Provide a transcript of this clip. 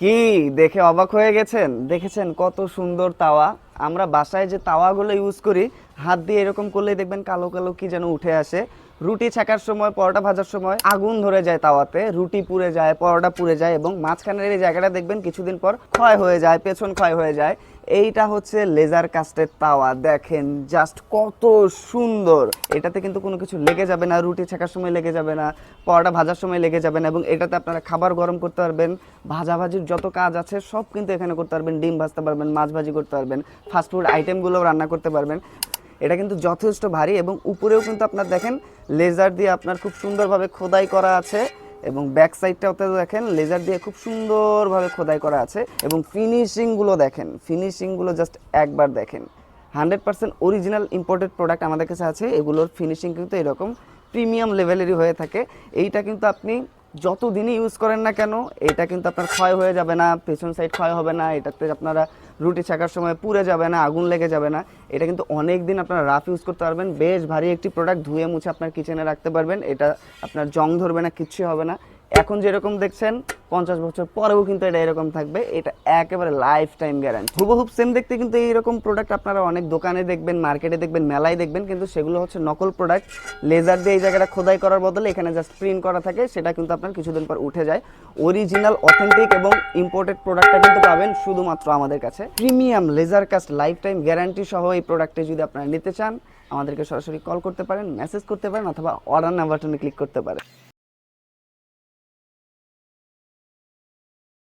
কি দেখে অবাক হয়ে গেছেন? দেখেছেন কত সুন্দর তাওয়া। আমরা বাসায় যে তাওয়াগুলো ইউজ করি, হাত দিয়ে এরকম করলেই দেখবেন কালো কালো কি যেন উঠে আসে। রুটি ছাকার সময়, পরোটা ভাজার সময় আগুন ধরে যায় তাওয়াতে, রুটি পুড়ে যায়, পরোটা পুড়ে যায়, এবং মাঝখানের এই জায়গাটা দেখবেন কিছুদিন পর ক্ষয় হয়ে যায়, পেছন ক্ষয় হয়ে যায়। এইটা হচ্ছে লেজার কাস্টের তাওয়া। দেখেন জাস্ট কত সুন্দর। এটাতে কিন্তু কোনো কিছু লেগে যাবে না, রুটি ছাকার সময় লেগে যাবে না, পরোটা ভাজার সময় লেগে যাবে না, এবং এটাতে আপনারা খাবার গরম করতে পারবেন, ভাজাভাজির যত কাজ আছে সব কিন্তু এখানে করতে পারবেন। ডিম ভাজতে পারবেন, মাছ ভাজি করতে পারবেন, ফাস্টফুড আইটেমগুলোও রান্না করতে পারবেন। এটা কিন্তু যথেষ্ট ভারী, এবং উপরেও কিন্তু আপনার দেখেন লেজার দিয়ে আপনার খুব সুন্দরভাবে খোদাই করা আছে, এবং ব্যাক সাইডটাতে দেখেন লেজার দিয়ে খুব সুন্দরভাবে খোদাই করা আছে। এবং ফিনিশিংগুলো দেখেন, ফিনিশিংগুলো জাস্ট একবার দেখেন। 100% অরিজিনাল ইম্পোর্টেড প্রোডাক্ট আমাদের কাছে আছে। এগুলোর ফিনিশিং কিন্তু এরকম প্রিমিয়াম লেভেলেরই হয়ে থাকে। এইটা কিন্তু আপনি যত দিনই ইউজ করেন না কেন, এটা কিন্তু আপনার ক্ষয় হয়ে যাবে না, পেছন সাইড ক্ষয় হবে না, এটাতে আপনারা রুটি ছাকার সময় পুড়ে যাবে না, আগুন লেগে যাবে না। এটা কিন্তু অনেক দিন আপনারা রাফ ইউজ করতে পারবেন। বেশ ভারী একটি প্রোডাক্ট, ধুয়ে মুছে আপনার কিচেনে রাখতে পারবেন। এটা আপনার জং ধরবে না, কিচ্ছু হবে না। এখন যেরকম দেখছেন 50 বছর পরেও কিন্তু এটা এরকম থাকবে। এটা একেবারে লাইফ টাইম গ্যারান্টি। হুবহুব সেম দেখতে কিন্তু এইরকম প্রোডাক্ট আপনারা অনেক দোকানে দেখবেন, মার্কেটে দেখবেন, মেলায় দেখবেন, কিন্তু সেগুলো হচ্ছে নকল প্রোডাক্ট। লেজার দিয়ে এই জায়গাটা খোদাই করার বদলে এখানে জাস্ট প্রিন্ট করা থাকে, সেটা কিন্তু আপনার কিছুদিন পর উঠে যায়। অরিজিনাল অথেন্টিক এবং ইম্পোর্টেড প্রোডাক্টটা কিন্তু পাবেন শুধুমাত্র আমাদের কাছে। Premium laser cast lifetime guarantee সহ এই প্রোডাক্টে যদি আপনারা নিতে চান, আমাদেরকে সরাসরি কল করতে পারেন, মেসেজ করতে পারেন, অথবা অর্ডার নাও বাটনে ক্লিক করতে পারেন।